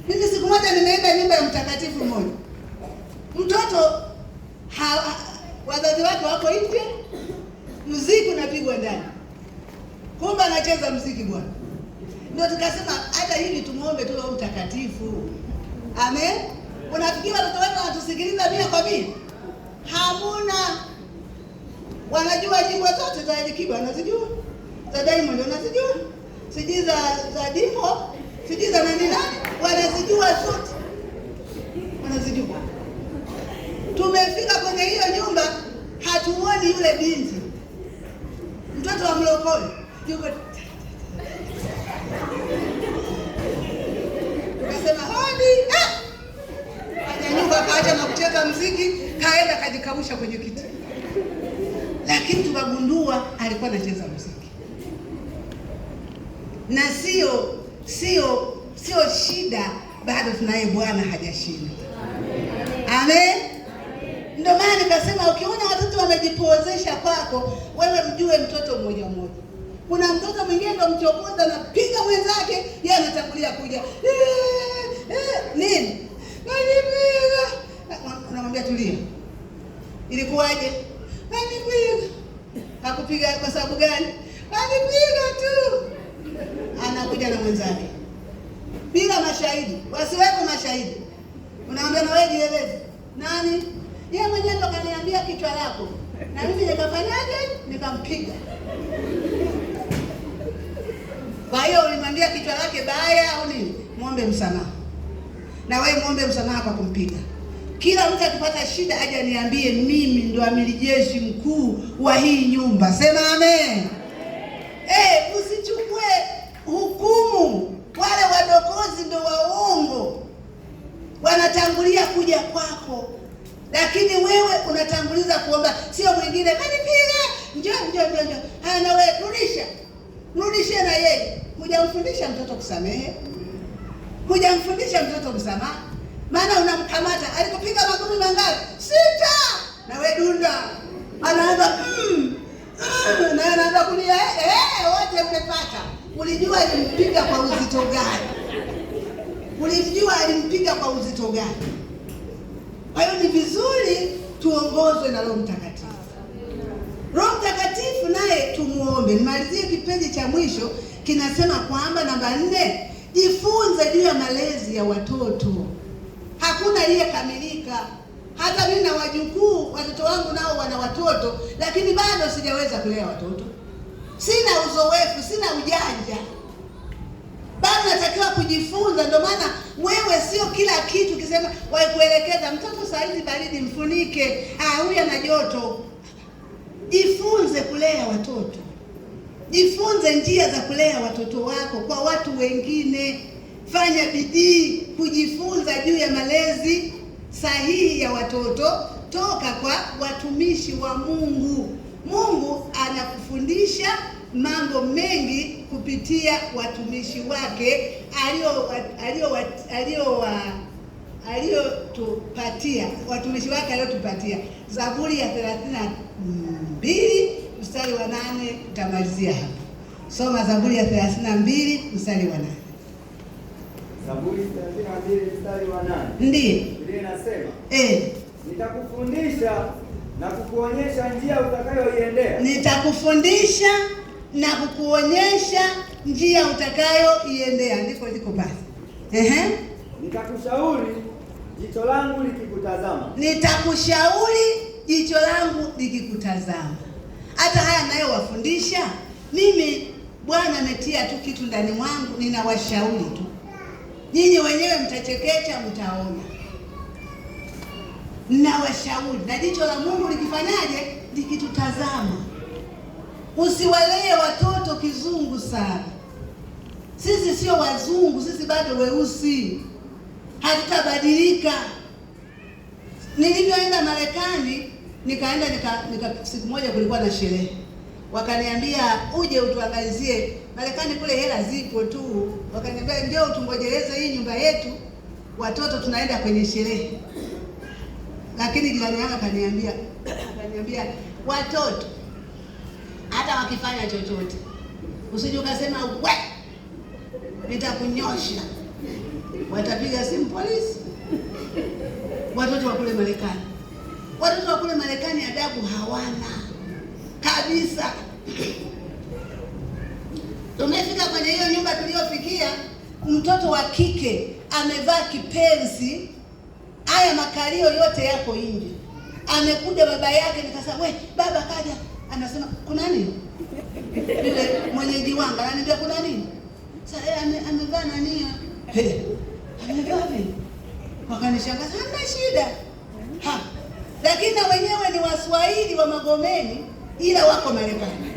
Speaker 1: Mimi siku moja nimeenda nyumba ya mtakatifu mmoja, mtoto wazazi wake wako nje, muziki unapigwa ndani, kumbe anacheza muziki bwana. Ndio tukasema hata hivi tumuombe tu Roho Mtakatifu. Amen. Unafikiri watoto wetu wanatusikiliza 100%? Hamuna. Wanajua nyimbo zote za Elikiba, wanazijua, za Diamond wanazijua, sijui za Dimpo, sijui za nani, wanazijua zote, wanazijua. Tumefika kwenye hiyo nyumba, hatuoni yule binti, mtoto wa mlokole yuko. Tukasema hodi, anyanyuka kaacha na kucheza muziki, kaenda kajikausha kwenye kiti. Lakini tukagundua alikuwa anacheza muziki. Na sio shida, bado tunaye Bwana, hajashinda. Amen. Ndio maana nikasema ukiona watoto wamejipozesha kwako, wewe mjue mtoto mmoja mmoja. Kuna mtoto mwingine ndo mchokoza na piga mwenzake, yeye anatangulia kuja. Nini? Unamwambia tulia. Ilikuwaje? Anipiga. Hakupiga kwa sababu gani? Anipiga tu. Anakuja na mwenzake. Bila mashahidi, wasiwepo mashahidi. Unamwambia na wewe jieleze. Nani? Yeye mwenyewe ndo kaniambia kichwa lako. Na mimi nikafanyaje? Nikampiga. Kwa hiyo ulimwambia kichwa lake baya au nini? Muombe msamaha. Na wewe muombe msamaha kwa kumpiga. Kila mtu akipata shida aje niambie, mimi ndo amiri jeshi mkuu wa hii nyumba. Sema amen. Usichukue hukumu. Wale wadokozi ndo waongo, wanatangulia kuja kwako, lakini wewe unatanguliza kuomba. Sio mwingine kanipiga, njoo. Na wewe rudisha na yeye. Hujamfundisha mtoto kusamehe, hujamfundisha mtoto msamaha. Maana unamkamata, alikupiga magumi mangapi? 6. Na wewe dunda. Anaanza na anaanza kulia, wote mmepata. Ulijua alimpiga kwa uzito gani? Ulijua alimpiga kwa uzito gani? Kwa hiyo ni vizuri tuongozwe na Roho Mtakatifu. Roho Mtakatifu naye tumuombe. Nimalizie kipindi cha mwisho, kinasema kwamba namba 4, jifunze juu ya malezi ya watoto. Hakuna aliyekamilika. Hata mimi na wajukuu, watoto wangu nao wana watoto, lakini bado sijaweza kulea watoto. Sina uzoefu, sina ujanja. Bado natakiwa kujifunza. Ndio maana wewe sio kila kitu kisema waikuelekeza mtoto saa hizi baridi mfunike, huyu ana joto. Jifunze kulea watoto. Jifunze njia za kulea watoto wako kwa watu wengine. Fanya bidii kujifunza juu ya malezi sahihi ya watoto toka kwa watumishi wa Mungu. Mungu anakufundisha mambo mengi kupitia watumishi wake aliotupatia. Watumishi wake aliotupatia. Zaburi ya 32 mstari wa 8, utamalizia hapo. Soma Zaburi ya 32 mstari wa 8.
Speaker 2: Zaburi 32 mstari wa 8.
Speaker 1: Ndiyo.
Speaker 2: Biblia inasema, nitakufundisha na kukuonyesha njia utakayoiendea. Nitakufundisha
Speaker 1: na kukuonyesha njia utakayoiendea. Ndiko liko basi.
Speaker 2: Nitakushauri jicho langu likikutazama.
Speaker 1: Nitakushauri jicho langu likikutazama. Hata haya nayo wafundisha, Mimi Bwana ametia tu kitu ndani mwangu, ninawashauri tu. Nyinyi wenyewe mtachekecha, mtaona. Ninawashauri, na jicho la Mungu likifanyaje? Likitutazama. Usiwalee watoto kizungu sana. Sisi sio wazungu, sisi bado weusi, hatutabadilika. Nilivyoenda Marekani, nikaenda siku moja kulikuwa na sherehe. Wakaniambia uje utuangalizie Marekani kule hela zipo tu. Wakaniambia njoo utungojeleze hii nyumba yetu, watoto tunaenda kwenye sherehe. Lakini jirani yangu akaniambia watoto hata wakifanya chochote usije ukasema we nitakunyosha, watapiga simu polisi. Watoto wa kule Marekani, watoto wa kule Marekani adabu hawana kabisa. Tumefika kwenye hiyo nyumba tuliyofikia, mtoto wa kike amevaa kipenzi, haya makalio yote yako nje. Amekuja baba yake, nikasema we baba kaja, anasema kuna nini? Yule mwenyeji wangu ananiambia kuna nini? Sasa amevaa nani? Amevaa nini? Wakanishangaza, hamna shida. Lakini na wenyewe ni Waswahili wa Magomeni, ila wako Marekani.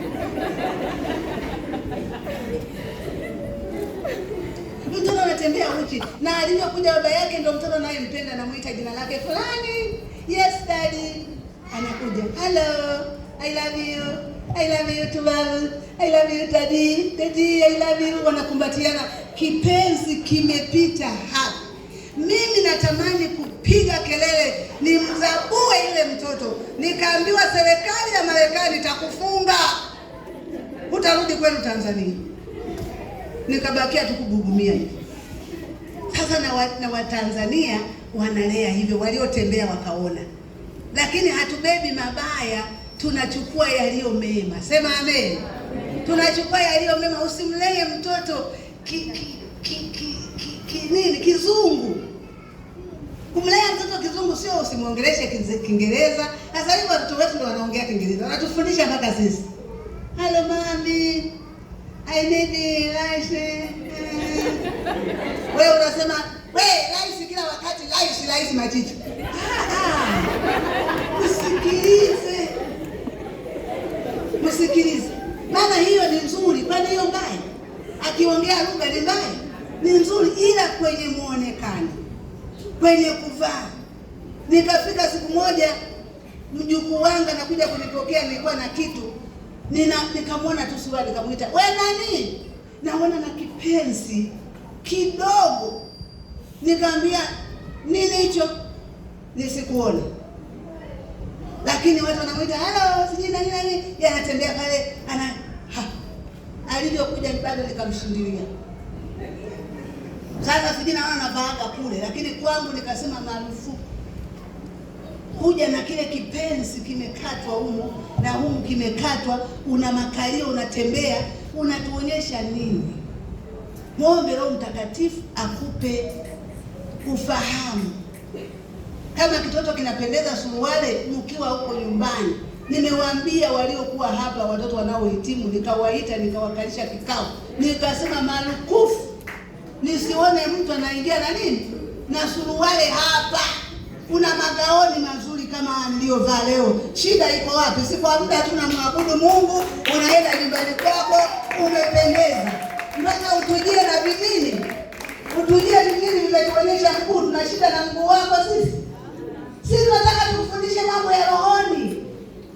Speaker 1: Mtoto anatembea uchi, na alivyokuja baba yake ndio mtoto naye mpenda, namuita jina lake fulani. Yes daddy. Anakuja, hello, I love you, I love you too mama, I love you daddy, daddy I love you. Wanakumbatiana, kipenzi kimepita hapa. Mimi natamani kupiga kelele nimzabue yule mtoto, nikaambiwa serikali ya Marekani itakufunga, utarudi kwenu Tanzania. Nikabakia tu kugugumia hivi. Sasa na Watanzania wanalea hivyo, waliotembea wakaona. Lakini hatubebi mabaya, tunachukua yaliyo mema. Sema amen. Tunachukua yaliyo mema. Usimlee mtoto kizungu. Kumlea mtoto kizungu sio usimuongeleshe Kiingereza. Sasa hivi watoto wetu ndio wanaongea Kiingereza. Wanatufundisha mpaka sisi. Hello mami, I need rice. Wewe unasema, we rice kila wakati, rice machichi. Msikilize. Maana hiyo ni nzuri, kwani hiyo mbaya? Akiongea lugha ni mbaya? Ni nzuri, ila kwenye muonekano, kwenye kuvaa. Nikafika siku moja, mjukuu wangu anakuja kunipokea, nilikuwa na kitu. Nikamwona tu suruali, nikamuita, "We nani?" Naona na kipenzi kidogo. Nikamwambia, "Nini hicho?" Nisikuone. Lakini watu wanamuita, "Hello, sijui nani." Yeye anatembea pale, alivyokuja bado nikamshindilia. Sasa sijui naona navaaga kule, lakini kwangu nikasema marufuku. Kuja na kile kipenzi kimekatwa humo na humu kimekatwa, una makalio, unatembea, unatuonyesha nini? Muombe Roho Mtakatifu akupe ufahamu. Kama kitoto kinapendeza suruali mkiwa huko nyumbani. Nimewaambia waliokuwa hapa, watoto wanaohitimu, nikawaita, nikawakalisha kikao. Nikasema marufuku nisione mtu anaingia na nini? Na suruali hapa. Kuna magaoni mazuri kama niliyovaa leo. Shida iko wapi? Si kwa muda tunamwabudu Mungu, unaenda nyumbani kwako umependeza. Mpaka utujie na vingine. Utujie vingine vimetuonyesha mguu, tuna shida na mguu wako sisi. Sisi tunataka tukufundishe mambo ya rohoni.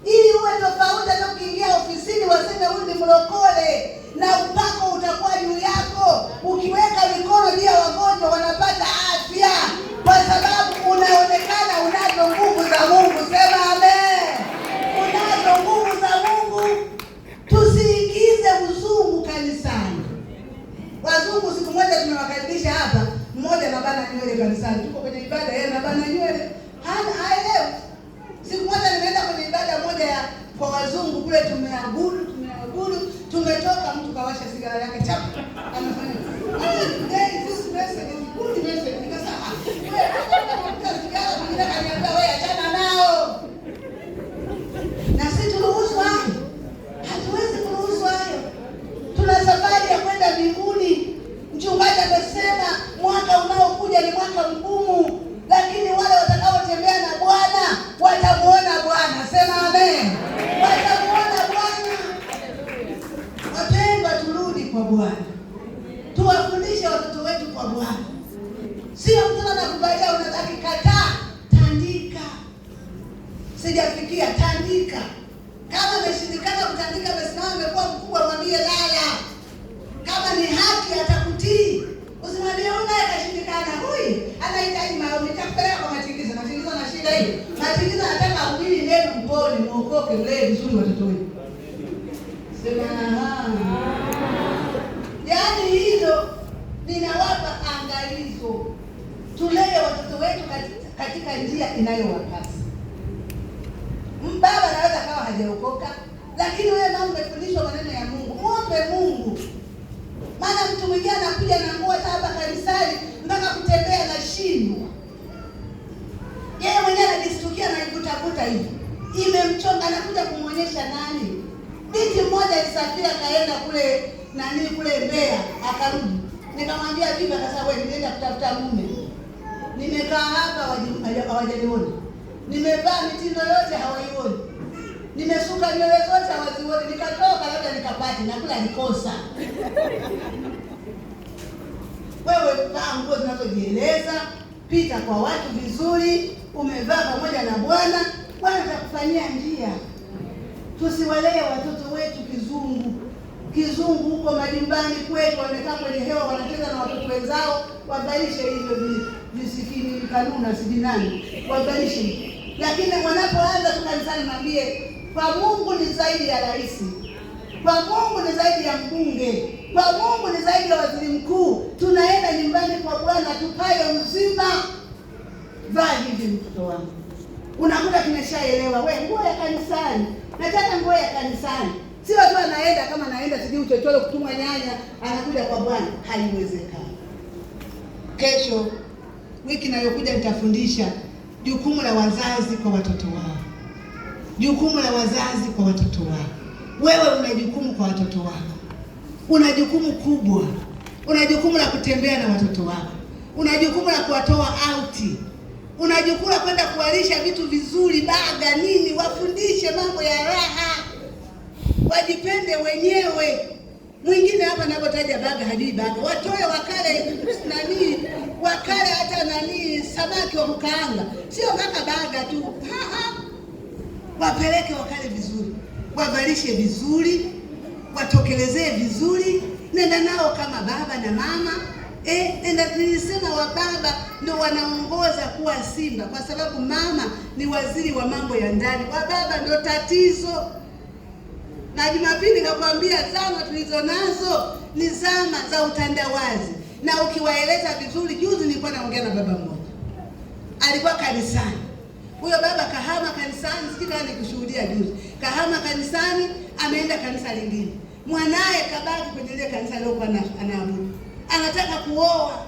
Speaker 1: Ili uwe tofauti, hata ukiingia ofisini waseme huyu ni mlokole, na upako utakuwa juu yako. Ukiweka mikono juu ya wagonjwa wanapata afya, kwa sababu unaonekana unazo nguvu za Mungu. Sema amen. Unazo nguvu za Mungu. Tusiingize uzungu kanisani. Wazungu siku moja tumewakaribisha hapa, mmoja anabana nywele kanisani. Tuko kwenye ibada, yeye anabana nywele. Haelewi. Siku moja nimeenda kwenye ibada moja ya kwa wazungu kule, tumeabudu, tumetoka, mtu kawasha sigara yake chap. Anafanya, this message is good message. Nikasema, wewe unataka sigara, mwingine kaniambia wewe achana nao. Na sisi turuhusu hayo. Hatuwezi kuruhusu hayo. mzima nakubalia, unataka kataa, tandika. Sijafikia, tandika. Kama umeshindikana kutandika, amesimama amekuwa mkubwa, mwambie lala. Kama ni haki atakutii. Usimwambie unaye kashindikana, huyu anahitaji maombi, nitakupeleka kwa matingizo. Matingizo na shida hiyo. Matingizo anataka ahubiri neno mpole, muokoke, mlee vizuri watoto wenu. Sema yaani hilo ninawapa angalizo. Tulee watoto wetu katika njia inayowapasa. Baba anaweza kawa hajaokoka, lakini wewe mama umefundishwa maneno ya Mungu. Muombe Mungu. Maana mtu mwingine anakuja na nguo hapa kanisani mpaka kutembea na shindwa. Yeye mwenyewe anajistukia na ikutakuta hivi. Imemchonga, anakuja kumuonyesha nani? Binti mmoja alisafiri kaenda kule kule Mbeya, akarudi. Nikamwambia vipi? Akasema wewe, nimeenda kutafuta mume. Nimekaa hapa hawajaniona. Nimevaa mitindo yote hawaioni. Nimesuka nywele zote hawazioni. Nikatoka labda nikapati na kula nikosa. Wewe vaa nguo zinazojieleza, pita kwa watu vizuri, umevaa pamoja na Bwana, Bwana atakufanyia njia. Tusiwalee watoto wetu kizungu huko majumbani kwetu, wamekaa kwenye hewa wanacheza na watoto wenzao. Wabadilishe hivyo visikini kanuna sidinani, wabadilishe. Lakini wanapoanza tu kanisani, mwambie kwa Mungu ni zaidi ya rais, kwa Mungu ni zaidi ya mbunge, kwa Mungu ni zaidi ya waziri mkuu. Tunaenda nyumbani kwa Bwana tupaye uzima. Vaa hivi mtoto wangu. Unakuta kimeshaelewa, wewe nguo ya kanisani, nataka nguo ya kanisani. Sio tu anaenda kama anaenda sijui uchochoro kutumwa nyanya, anakuja kwa Bwana. Haiwezekani. Kesho wiki inayokuja nitafundisha jukumu la wazazi kwa watoto wao. Jukumu la wazazi kwa watoto wao. Wewe una jukumu kwa watoto wako. Una jukumu kubwa. Una jukumu la kutembea na watoto wako. Una jukumu la kuwatoa auti. Una jukumu la kwenda kuwalisha vitu vizuri, baga nini, wafundishe mambo ya raha. Wajipende wenyewe. Mwingine hapa anapotaja baga hajui baga. Watoe wakale wakale hata samaki wa kukaanga. Sio mpaka baga tu. Wapeleke wakale vizuri. Wavalishe vizuri, watokelezee vizuri. Nenda nao kama baba na mama. Nilisema wababa ndio wanaongoza kuwa simba, kwa sababu mama ni waziri wa mambo ya ndani. Wababa ndio tatizo. Na Jumapili nakwambia zama tulizo nazo ni zama za utandawazi. Na ukiwaeleza vizuri, juzi nilikuwa naongea na baba mmoja. Alikuwa kanisani. Huyo baba kahama kanisani, sikika nikushuhudia juzi. Kahama kanisani, ameenda kanisa lingine. Mwanae kabaki kwenye ile kanisa leo kwa anaabudu. Anataka kuoa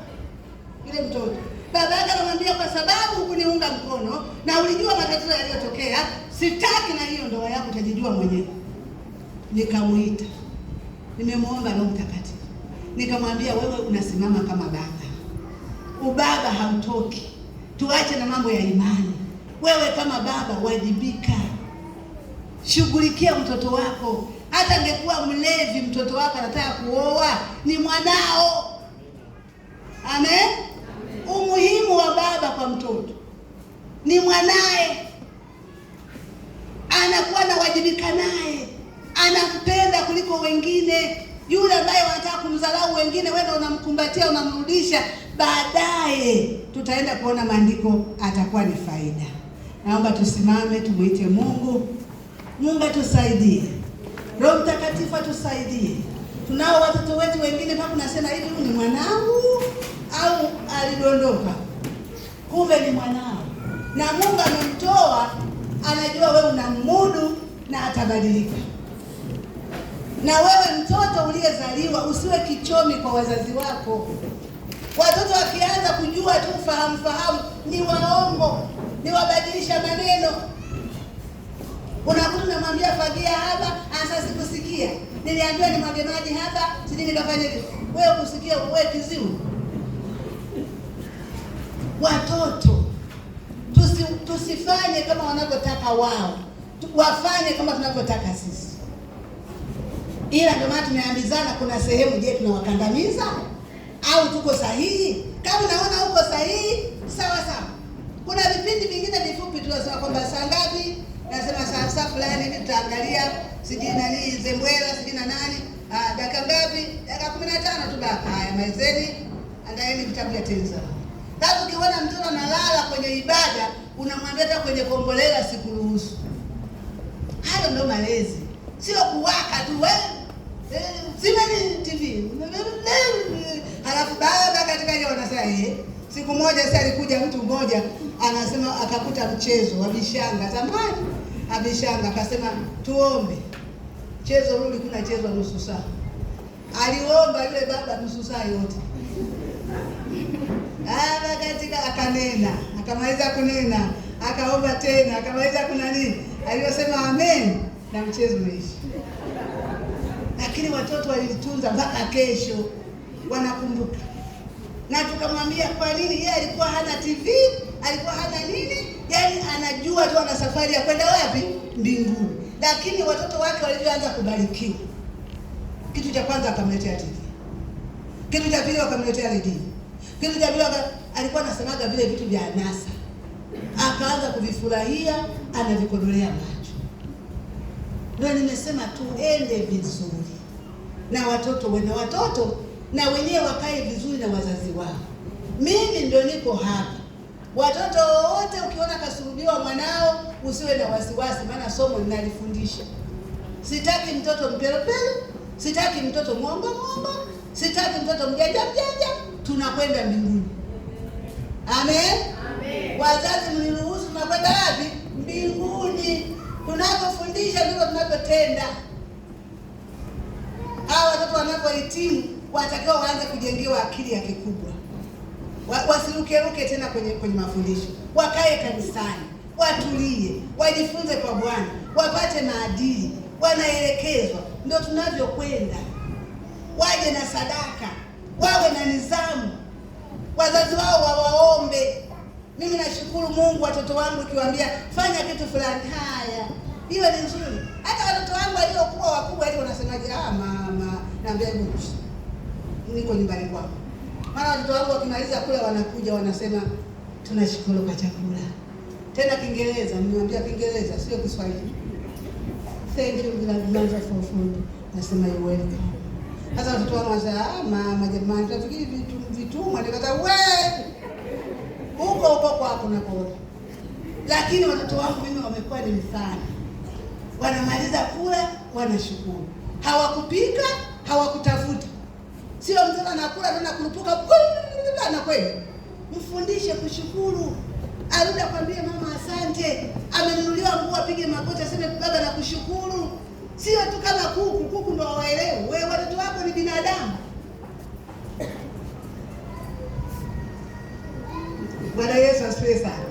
Speaker 1: yule mtoto. Baba yake anamwambia kwa sababu hukuniunga mkono na ulijua matatizo yaliyotokea, sitaki na hiyo ndoa yako utajijua mwenyewe. Nikamuita. Nimemuomba Roho Mtakatifu. Nikamwambia wewe unasimama kama baba. Ubaba hautoki. Tuache na mambo ya imani. Wewe kama baba wajibika. Shughulikia mtoto wako. Hata angekuwa mlevi, mtoto wako anataka kuoa, ni mwanao. Amen? Umuhimu wa baba kwa mtoto ni mwanae. Anakuwa na wajibika naye. Anampenda kuliko wengine. Yule ambaye wanataka kumdharau wengine, wewe unamkumbatia, unamrudisha, baadaye tutaenda kuona maandiko atakuwa ni faida. Naomba tusimame tumuite Mungu. Mungu atusaidie. Roho Mtakatifu atusaidie. Tunao watoto wetu wengine mpaka unasema hivi ni mwanangu au alidondoka. Kumbe ni mwanao. Na Mungu amemtoa, anajua wewe unamudu na atabadilika. Na wewe mtoto uliyezaliwa usiwe kichomi kwa wazazi wako. Watoto wakianza kujua tu fahamu ni waongo, ni wabadilisha maneno. Unakuta unamwambia fagia hapa, sasa sikusikia. Niliambiwa ni mwage maji hapa, sije nikafanya hivi. Wewe kusikia wewe kiziwi. Watoto tusifanye kama wanavyotaka wao. Wafanye kama tunavyotaka sisi. Ila ndio maana tumeambizana kuna sehemu, je, tunawakandamiza au tuko sahihi? Kama unaona uko sahihi, kifupi tu nasema kwamba saa ngapi, nasema saa fulani hivi tutaangalia sijui nani Zembwela sijui na nani, dakika ngapi, dakika 15 tu baba. Haya, maizeni, andaeni vitabu vya tenza. Sasa ukiona mtoto analala kwenye ibada, unamwambia hata kwenye kombolela sikuruhusu. Hayo ndio malezi, sio kuwaka tu wewe zimeni TV. Halafu baba katika hiyo wanasema siku moja sasa alikuja mtu mmoja anasema akakuta mchezo wa bishanga zamani, abishanga akasema tuombe. Mchezo ule ulikuwa unachezwa nusu saa. Aliomba yule baba nusu saa yote. Katika akanena, akamaliza kunena, akaomba tena, akamaliza kuna nini? Aliyosema amen na mchezo umeisha. Lakini watoto walitunza mpaka kesho, wanakumbuka. Na tukamwambia kwa nini yeye alikuwa hana TV, alikuwa hana nini? Yaani anajua tu ana safari ya kwenda wapi? Mbinguni. Lakini watoto wake walivyoanza kubarikiwa, kitu cha kwanza akamletea TV. Kitu cha pili akamletea redio. Kitu cha pili alikuwa anasemaga vile vitu vya anasa. Akaanza kuvifurahia, anavikodolea macho. Ndio nimesema tuende vizuri na watoto na wenyewe wakae vizuri na wazazi wao. Mimi ndio niko hapa. Watoto wote ukiona kasurubiwa mwanao usiwe na wasiwasi, maana somo linalifundisha. Sitaki mtoto mpelopelo, sitaki mtoto mwongo, sitaki mtoto mjanja. Tunakwenda mbinguni. Amen. Wazazi mniruhusu, tunakwenda wapi? Mbinguni. Tunapofundisha ndivyo tunapotenda. Hao watoto wanapohitimu watakiwa waanze kujengewa akili ya kikubwa. Wasiruke tena kwenye mafundisho. Wakae kanisani, watulie, wajifunze kwa Bwana, wapate maadili, wanaelekezwa. Ndio tunavyokwenda. Waje na sadaka, wawe na nidhamu. Wazazi wao wawaombe. Mimi nashukuru Mungu, watoto wangu kiwaambia fanya kitu fulani, haya, hiyo ni nzuri. Hata watoto wangu waliokuwa wakubwa ili wanasemaje, mama, naambia niko nyumbani kwako. Maana watoto wangu wakimaliza kula wanakuja wanasema tunashukuru kwa chakula. Tena Kiingereza, nimwambia Kiingereza sio Kiswahili. Thank you mother for food. Nasema you welcome. Sasa watoto wangu wanasema mama, jamani, tunafikiri vitumwa, nikata wewe huko kwako na kwa. Lakini watoto wangu mimi wamekuwa ni mfano. Wanamaliza kula wanashukuru. Hawakupika, hawakutafuta. Sio mtoto anakula na kurupuka na kweli. Mfundishe kushukuru. Arudi akwambie mama asante. Amenunuliwa nguo apige magoti aseme baba nakushukuru. Sio tu kama kuku ndio waelewe. Wewe watoto wako ni binadamu. Bwana Yesu asifiwe sana.